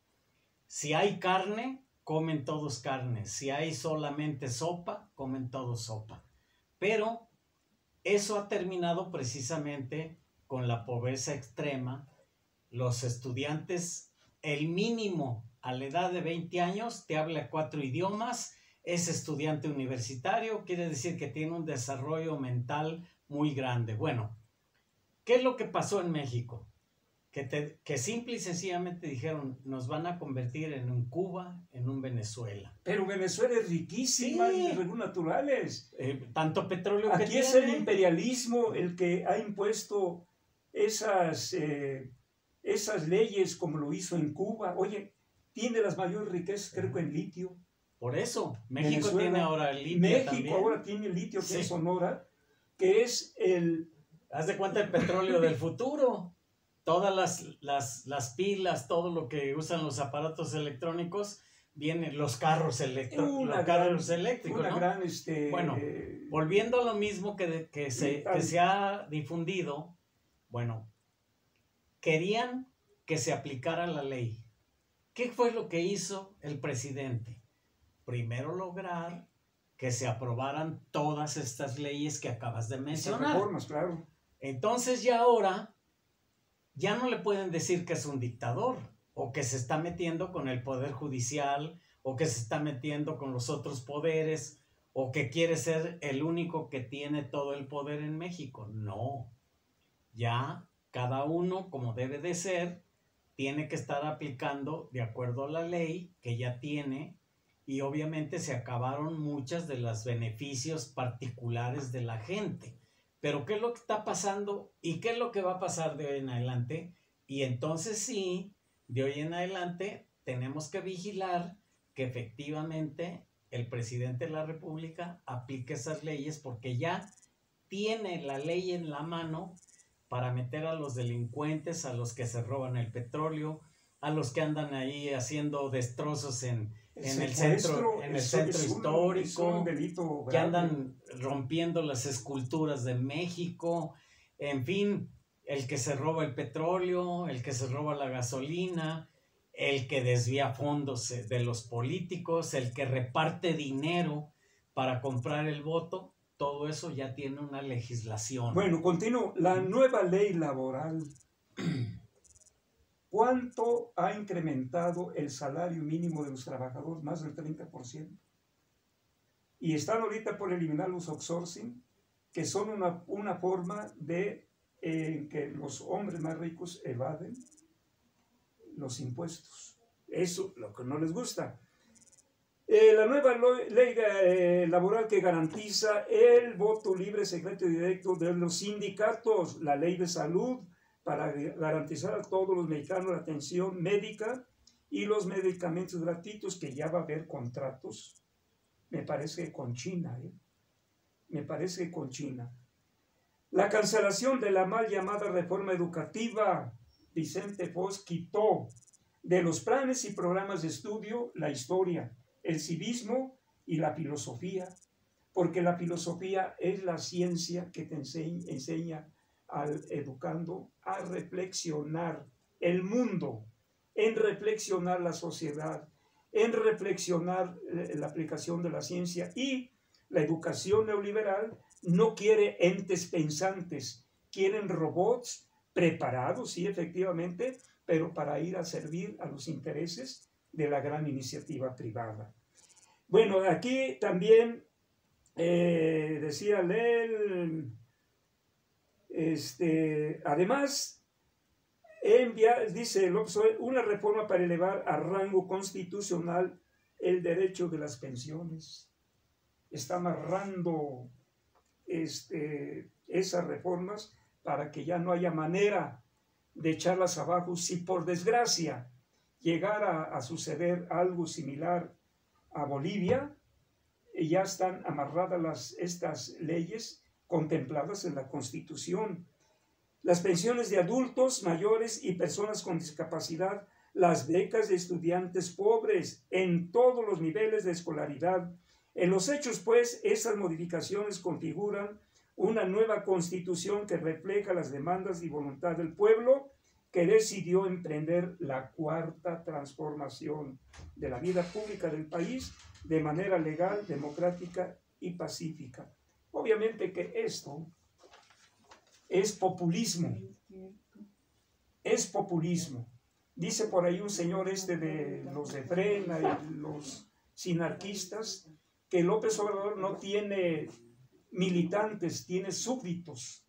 Si hay carne, comen todos carne. Si hay solamente sopa, comen todos sopa. Pero eso ha terminado precisamente con la pobreza extrema. Los estudiantes, el mínimo a la edad de 20 años, te habla 4 idiomas, es estudiante universitario, quiere decir que tiene un desarrollo mental muy grande. Bueno, ¿qué es lo que pasó en México? Que simple y sencillamente dijeron, nos van a convertir en un Cuba, en un Venezuela. Pero Venezuela es riquísima en recursos naturales. Tanto petróleo aquí que es tiene. El imperialismo el que ha impuesto esas leyes como lo hizo en Cuba. Oye, tiene las mayores riquezas, creo que en litio. Por eso, México tiene ahora el litio México también. ahora tiene el litio, que es Sonora, que es el... Haz de cuenta el petróleo del futuro. Todas las pilas, todo lo que usan los aparatos electrónicos, vienen los carros eléctricos. ¿No? Bueno, volviendo a lo mismo que se ha difundido, bueno, querían que se aplicara la ley. ¿Qué fue lo que hizo el presidente? Primero lograr que se aprobaran todas estas leyes que acabas de mencionar. Reformas, claro. Entonces ya ahora ya no le pueden decir que es un dictador o que se está metiendo con el poder judicial o que se está metiendo con los otros poderes o que quiere ser el único que tiene todo el poder en México. No, ya cada uno, como debe de ser, tiene que estar aplicando de acuerdo a la ley que ya tiene y obviamente se acabaron muchos de los beneficios particulares de la gente. Pero ¿qué es lo que está pasando y qué es lo que va a pasar de hoy en adelante? Y entonces sí, de hoy en adelante tenemos que vigilar que efectivamente el presidente de la República aplique esas leyes, porque ya tiene la ley en la mano para meter a los delincuentes, a los que se roban el petróleo, a los que andan ahí haciendo destrozos en el centro histórico, es un delito que grave. andan rompiendo las esculturas de México, en fin, el que se roba el petróleo, el que se roba la gasolina, el que desvía fondos de los políticos, el que reparte dinero para comprar el voto. Todo eso ya tiene una legislación. Bueno, continúo. La nueva ley laboral, ¿cuánto ha incrementado el salario mínimo de los trabajadores? Más del 30%. Y están ahorita por eliminar los outsourcing, que son una forma de que los hombres más ricos evaden los impuestos. Eso lo que no les gusta. La nueva ley laboral que garantiza el voto libre, secreto y directo de los sindicatos, la ley de salud para garantizar a todos los mexicanos la atención médica y los medicamentos gratuitos, que ya va a haber contratos, me parece que con China, me parece que con China. La cancelación de la mal llamada reforma educativa. Vicente Fox quitó de los planes y programas de estudio la historia, el civismo y la filosofía, porque la filosofía es la ciencia que te enseña al educando a reflexionar el mundo, en reflexionar la sociedad, en reflexionar la aplicación de la ciencia. Y la educación neoliberal no quiere entes pensantes, quieren robots preparados, sí, efectivamente, pero para ir a servir a los intereses de la gran iniciativa privada. Bueno, aquí también decía Lel, además, dice López, una reforma para elevar a rango constitucional el derecho de las pensiones. Está amarrando esas reformas para que ya no haya manera de echarlas abajo. Si por desgracia llegara a suceder algo similar a Bolivia, ya están amarradas estas leyes contempladas en la Constitución. Las pensiones de adultos mayores y personas con discapacidad, las becas de estudiantes pobres en todos los niveles de escolaridad. En los hechos, pues, esas modificaciones configuran una nueva Constitución que refleja las demandas y voluntad del pueblo, que decidió emprender la cuarta transformación de la vida pública del país de manera legal, democrática y pacífica. Obviamente que esto es populismo. Es populismo. Dice por ahí un señor de los de Frena y los sinarquistas, que López Obrador no tiene militantes, tiene súbditos.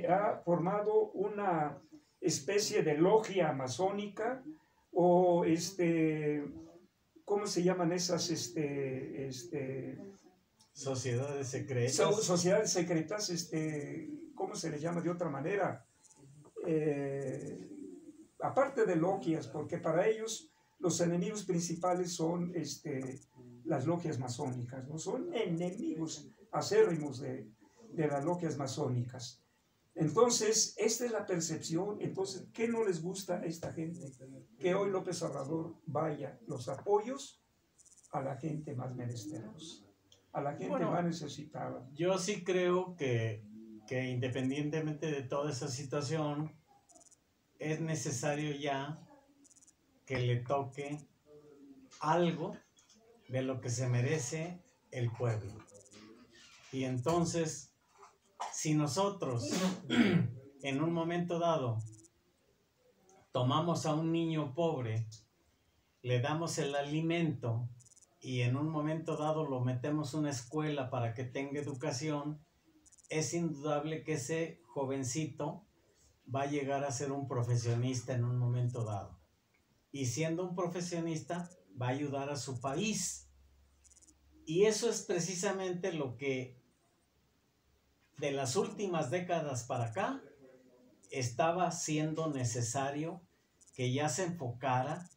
Ha formado una especie de logia masónica o ¿cómo se llaman esas? Sociedades secretas. Sociedades secretas, ¿cómo se les llama de otra manera? Aparte de logias, porque para ellos los enemigos principales son las logias masónicas, ¿no? Son enemigos acérrimos de las logias masónicas. Entonces, esta es la percepción. Entonces, ¿qué no les gusta a esta gente? Que hoy López Obrador vaya los apoyos a la gente más menesterosa, a la gente más necesitada. Yo sí creo que independientemente de toda esa situación, es necesario ya que le toque algo de lo que se merece el pueblo. Y entonces, si nosotros en un momento dado tomamos a un niño pobre, le damos el alimento y en un momento dado lo metemos en una escuela para que tenga educación, es indudable que ese jovencito va a llegar a ser un profesionista en un momento dado. Y siendo un profesionista, va a ayudar a su país. Y eso es precisamente lo que de las últimas décadas para acá estaba siendo necesario, que ya se enfocara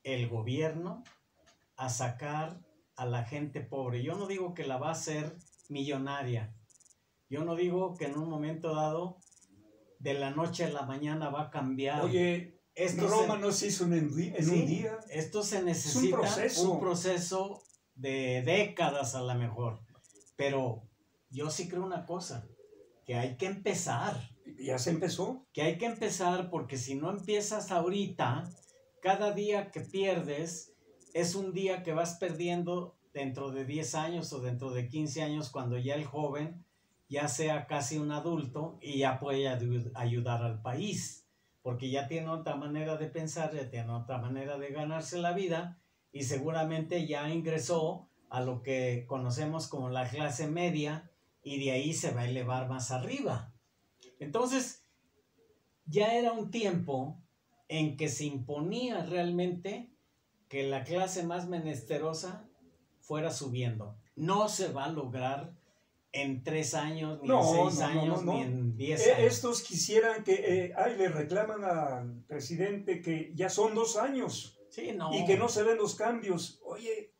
el gobierno a sacar a la gente pobre. Yo no digo que la va a hacer millonaria. Yo no digo que en un momento dado, de la noche a la mañana, va a cambiar. Oye, Roma no se hizo en un día. Esto se necesita un proceso de décadas a lo mejor. Pero yo sí creo una cosa, que hay que empezar. ¿Ya se empezó? Que hay que empezar, porque si no empiezas ahorita, cada día que pierdes es un día que vas perdiendo dentro de 10 años o dentro de 15 años, cuando ya el joven ya sea casi un adulto y ya puede ayudar al país, porque ya tiene otra manera de pensar, ya tiene otra manera de ganarse la vida, y seguramente ya ingresó a lo que conocemos como la clase media, y de ahí se va a elevar más arriba. Entonces, ya era un tiempo en que se imponía realmente que la clase más menesterosa fuera subiendo. No se va a lograr en 3 años, ni en 6 años, ni en 10 años. Estos quisieran que, le reclaman al presidente que ya son 2 años. Sí, no. Y que no se ven los cambios. Oye,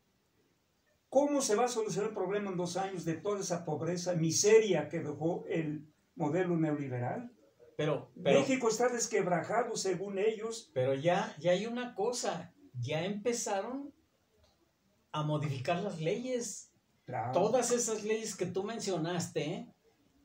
¿cómo se va a solucionar el problema en 2 años de toda esa pobreza, miseria que dejó el modelo neoliberal? Pero México está desquebrajado según ellos. Pero ya hay una cosa, ya empezaron a modificar las leyes. Claro. Todas esas leyes que tú mencionaste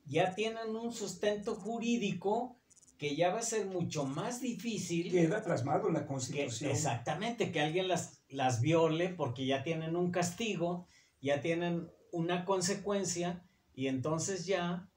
ya tienen un sustento jurídico que ya va a ser mucho más difícil. Queda plasmado en la Constitución. Exactamente, que alguien las viole, porque ya tienen un castigo, ya tienen una consecuencia, y entonces ya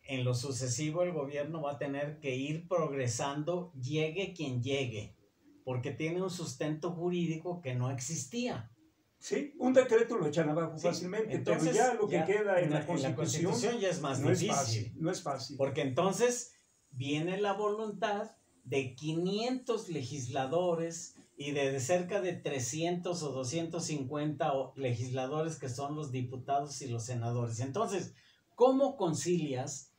en lo sucesivo el gobierno va a tener que ir progresando, llegue quien llegue, porque tiene un sustento jurídico que no existía. Sí, un decreto lo echan abajo fácilmente, entonces, pero ya lo que queda en la Constitución ya es más difícil. No es fácil. Porque entonces viene la voluntad de 500 legisladores y de cerca de 300 o 250 legisladores, que son los diputados y los senadores. Entonces, ¿cómo concilias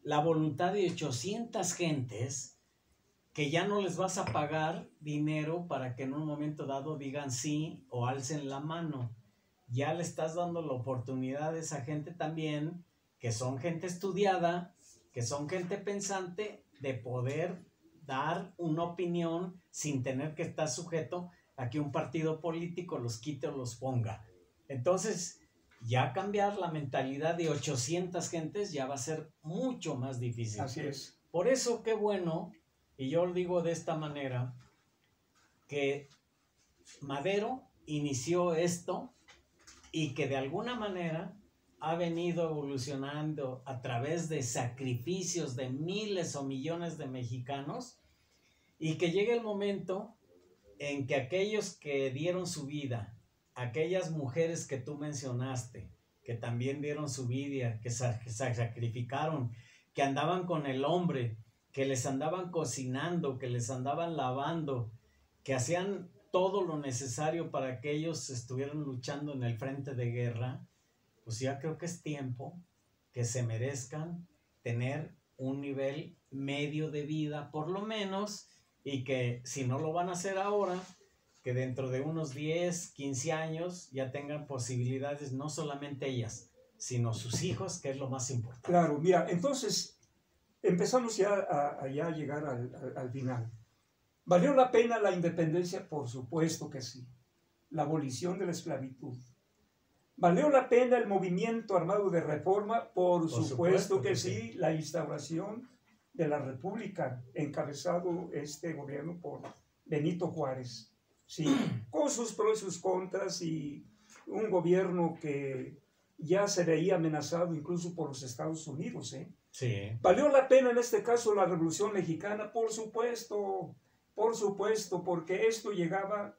la voluntad de 800 gentes que ya no les vas a pagar dinero para que en un momento dado digan sí o alcen la mano? Ya le estás dando la oportunidad a esa gente también, que son gente estudiada, que son gente pensante, de poder dar una opinión sin tener que estar sujeto a que un partido político los quite o los ponga. Entonces, ya cambiar la mentalidad de 800 gentes ya va a ser mucho más difícil. Así es. Por eso, qué bueno, y yo lo digo de esta manera, que Madero inició esto y que de alguna manera ha venido evolucionando a través de sacrificios de miles o millones de mexicanos, y que llegue el momento en que aquellos que dieron su vida, aquellas mujeres que tú mencionaste, que también dieron su vida, que se sacrificaron, que andaban con el hombre, que les andaban cocinando, que les andaban lavando, que hacían todo lo necesario para que ellos estuvieran luchando en el frente de guerra, pues ya creo que es tiempo que se merezcan tener un nivel medio de vida, por lo menos, y que si no lo van a hacer ahora, que dentro de unos 10, 15 años ya tengan posibilidades, no solamente ellas, sino sus hijos, que es lo más importante. Claro, mira, entonces empezamos ya a llegar al final. ¿Valió la pena la independencia? Por supuesto que sí. La abolición de la esclavitud. ¿Valió la pena el movimiento armado de reforma? Por supuesto que sí. La instauración de la República, encabezado este gobierno por Benito Juárez. Sí, con sus pros y sus contras, y un gobierno que ya se veía amenazado incluso por los Estados Unidos. Sí. ¿Valió la pena en este caso la Revolución Mexicana? Por supuesto, porque esto llegaba,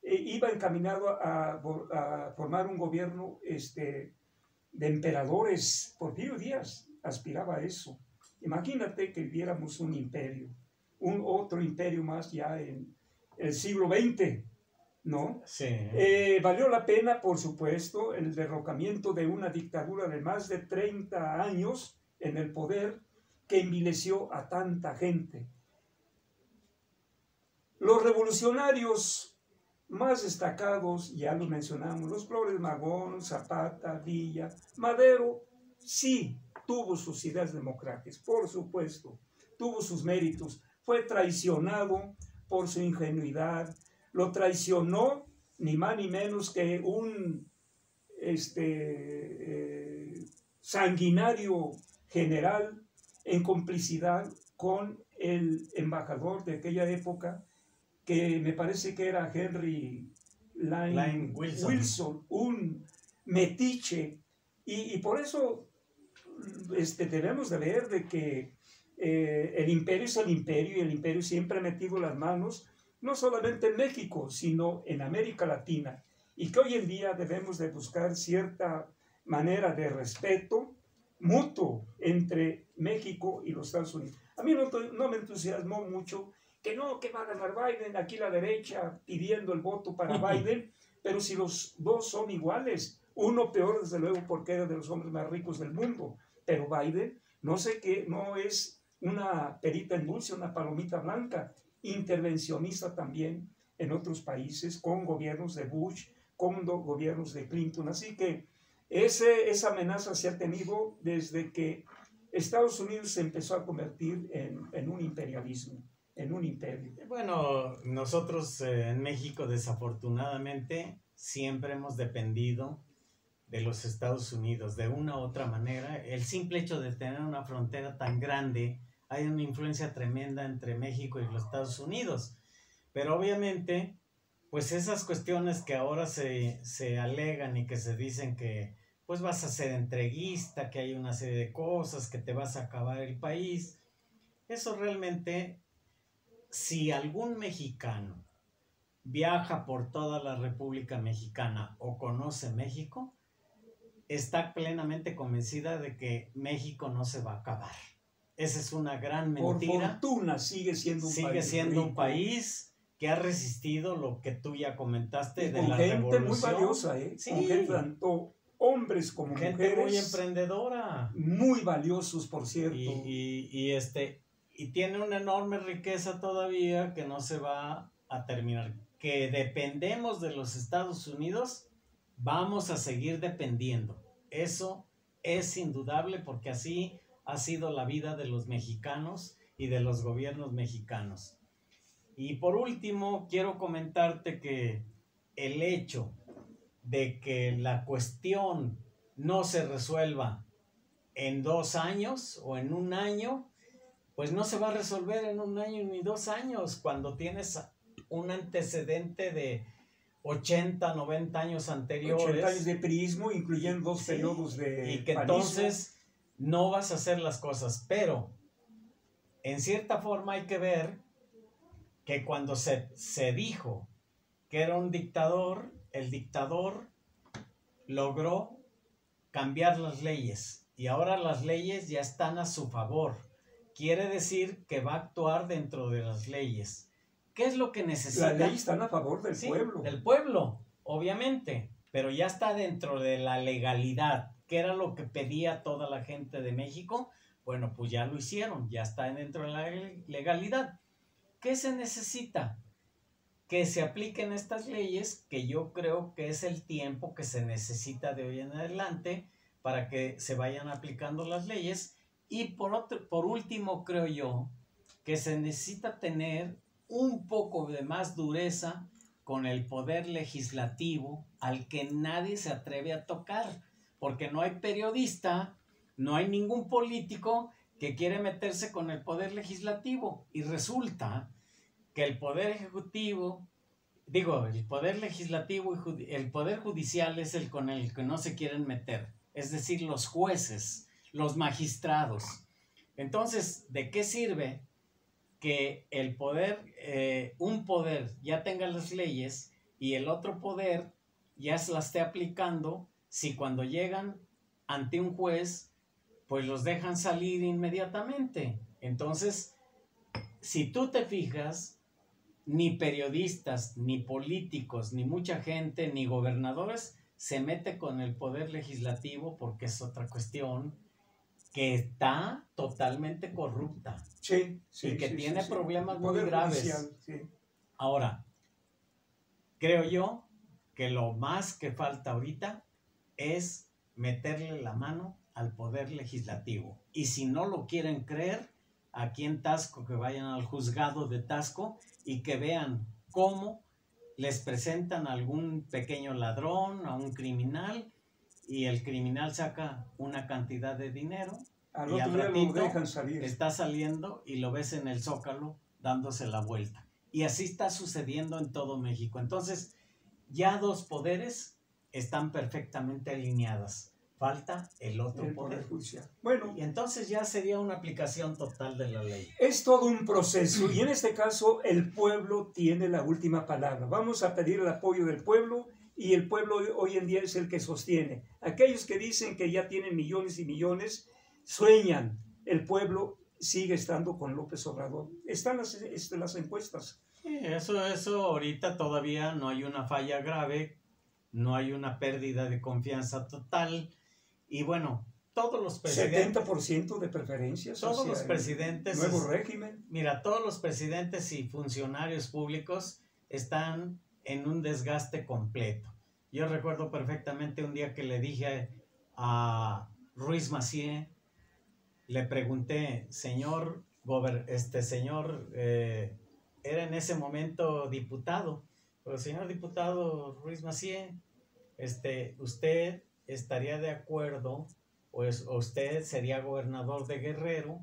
iba encaminado a formar un gobierno de emperadores. Porfirio Díaz aspiraba a eso. Imagínate que viviéramos un imperio, otro imperio más ya en el siglo XX. ¿no? Sí. Valió la pena, por supuesto, el derrocamiento de una dictadura de más de 30 años en el poder que envileció a tanta gente. Los revolucionarios más destacados, ya los mencionamos, los Flores Magón, Zapata, Villa, Madero, sí tuvo sus ideas democráticas, por supuesto, tuvo sus méritos, fue traicionado por su ingenuidad, lo traicionó ni más ni menos que un sanguinario general en complicidad con el embajador de aquella época, que me parece que era Henry Lyon Wilson, un metiche, y por eso debemos de ver de que el imperio es el imperio, y el imperio siempre ha metido las manos, no solamente en México, sino en América Latina, y que hoy en día debemos de buscar cierta manera de respeto mutuo entre México y los Estados Unidos. A mí no me entusiasmó mucho que no, que va a ganar Biden, aquí la derecha pidiendo el voto para Biden, pero si los dos son iguales, uno peor desde luego porque era de los hombres más ricos del mundo, pero Biden no sé qué, no es una perita en dulce, una palomita blanca, intervencionista también en otros países, con gobiernos de Bush, con gobiernos de Clinton, así que esa amenaza se ha tenido desde que Estados Unidos se empezó a convertir en un imperialismo, en un imperio. Bueno, nosotros en México desafortunadamente siempre hemos dependido de los Estados Unidos de una u otra manera. El simple hecho de tener una frontera tan grande, hay una influencia tremenda entre México y los Estados Unidos. Pero obviamente, pues esas cuestiones que ahora se alegan y que se dicen que pues vas a ser entreguista, que hay una serie de cosas, que te vas a acabar el país, eso realmente, si algún mexicano viaja por toda la República Mexicana o conoce México, está plenamente convencida de que México no se va a acabar. Esa es una gran mentira. Por fortuna sigue siendo un país Sigue siendo rico, un país que ha resistido lo que tú ya comentaste y de con la gente revolución. muy valiosa, Sí. Con gente, tanto hombres como gente mujeres, muy emprendedora, muy valiosos, por cierto. Y tiene una enorme riqueza todavía que no se va a terminar. Que dependemos de los Estados Unidos, vamos a seguir dependiendo. Eso es indudable porque así ha sido la vida de los mexicanos y de los gobiernos mexicanos. Y por último, quiero comentarte que el hecho de que la cuestión no se resuelva en 2 años o en 1 año, pues no se va a resolver en 1 año ni 2 años cuando tienes un antecedente de 80, 90 años anteriores. 80 años de priismo, incluyendo 2 periodos de y que panismo. Entonces no vas a hacer las cosas, pero en cierta forma hay que ver que cuando se dijo que era un dictador, el dictador logró cambiar las leyes y ahora las leyes ya están a su favor. Quiere decir que va a actuar dentro de las leyes. ¿Qué es lo que necesita? Las leyes están a favor del pueblo. Del pueblo, obviamente, pero ya está dentro de la legalidad. ¿Qué era lo que pedía toda la gente de México? Bueno, pues ya lo hicieron, ya está dentro de la legalidad. ¿Qué se necesita? Que se apliquen estas leyes, que yo creo que es el tiempo que se necesita de hoy en adelante para que se vayan aplicando las leyes. Y por último, creo yo que se necesita tener un poco de más dureza con el poder legislativo al que nadie se atreve a tocar, porque no hay periodista, no hay ningún político que quiere meterse con el poder legislativo, y resulta que el poder ejecutivo, el poder legislativo y el poder judicial es el con el que no se quieren meter, es decir, los jueces, los magistrados. Entonces, ¿de qué sirve que el poder, un poder ya tenga las leyes y el otro poder ya se las esté aplicando, si cuando llegan ante un juez, pues los dejan salir inmediatamente? Entonces, si tú te fijas, ni periodistas, ni políticos, ni mucha gente, ni gobernadores se mete con el poder legislativo porque es otra cuestión que está totalmente corrupta Sí, y que tiene problemas muy Poder graves. judicial, sí. Ahora, creo yo que lo más que falta ahorita es meterle la mano al poder legislativo. Y si no lo quieren creer, aquí en Taxco, que vayan al juzgado de Taxco y que vean cómo les presentan a algún pequeño ladrón, a un criminal, y el criminal saca una cantidad de dinero Al y otro al día lo ratito dejan salir. está saliendo y lo ves en el Zócalo dándose la vuelta. Y así está sucediendo en todo México. Entonces, ya dos poderes están perfectamente alineadas. Falta el otro El poder. Poder Judicial. Bueno, Y entonces ya sería una aplicación total de la ley. es todo un proceso y en este caso el pueblo tiene la última palabra. Vamos a pedir el apoyo del pueblo y el pueblo hoy en día es el que sostiene. Aquellos que dicen que ya tienen millones y millones, sueñan. El pueblo sigue estando con López Obrador. Están las encuestas. Sí, eso ahorita todavía no hay una falla grave, no hay una pérdida de confianza total. Y bueno, todos los presidentes... 70% de preferencias. Todos los presidentes... Nuevo régimen. Mira, todos los presidentes y funcionarios públicos están en un desgaste completo. Yo recuerdo perfectamente un día que le dije a Ruiz Massieu, le pregunté, señor, era en ese momento diputado, pero señor diputado Ruiz Massieu, ¿usted estaría de acuerdo, pues usted sería gobernador de Guerrero?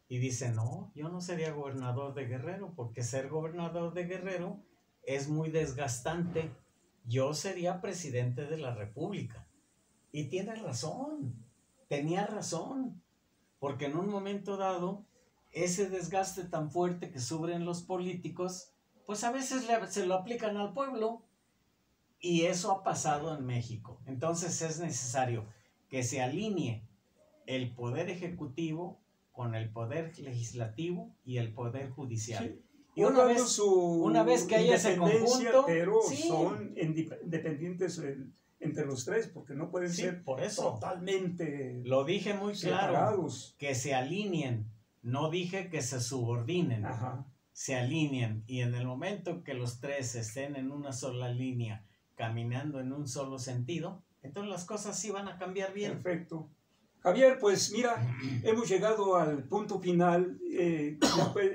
Y dice, no, yo no sería gobernador de Guerrero, porque ser gobernador de Guerrero es muy desgastante. Yo sería presidente de la República. Y tiene razón, tenía razón, porque en un momento dado, ese desgaste tan fuerte que sufren los políticos, pues a veces se lo aplican al pueblo. Y eso ha pasado en México. Entonces es necesario que se alinee el poder ejecutivo con el poder legislativo y el poder judicial. Sí. Y una vez que haya ese conjunto, pero sí, son independientes entre los tres, porque no pueden sí, ser por eso totalmente lo dije muy claro, separados. que se alineen, no dije que se subordinen. Ajá. Se alineen, y en el momento que los tres estén en una sola línea, caminando en un solo sentido, entonces las cosas sí van a cambiar bien. Perfecto. Javier, pues mira, hemos llegado al punto final de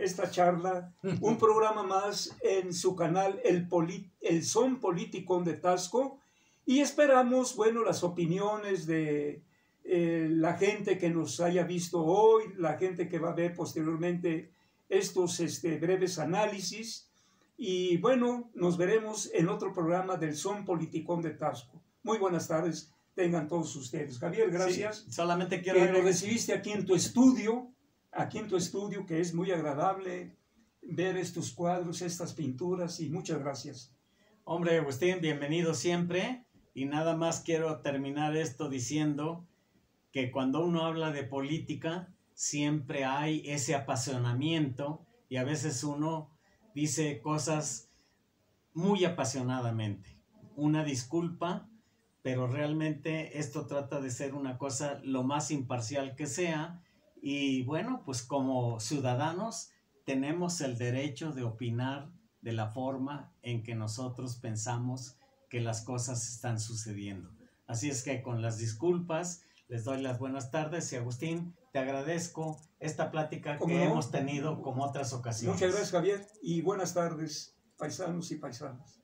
esta charla, un programa más en su canal El Son Politicón de Taxco, y esperamos, bueno, las opiniones de la gente que nos haya visto hoy, la gente que va a ver posteriormente estos breves análisis, y bueno, nos veremos en otro programa del Son Politicón de Taxco. Muy buenas tardes tengan todos ustedes. Javier, gracias. Sí, solamente quiero que nos recibiste aquí en tu estudio, que es muy agradable ver estos cuadros, estas pinturas, y muchas gracias. Hombre, Agustín, bienvenido siempre, y nada más quiero terminar esto diciendo que cuando uno habla de política, siempre hay ese apasionamiento, y a veces uno dice cosas muy apasionadamente. Una disculpa, pero realmente esto trata de ser una cosa lo más imparcial que sea, y bueno, pues como ciudadanos tenemos el derecho de opinar de la forma en que nosotros pensamos que las cosas están sucediendo. Así es que con las disculpas les doy las buenas tardes, y Agustín, te agradezco esta plática que hemos tenido como otras ocasiones. Muchas gracias, Javier, y buenas tardes, paisanos y paisanas.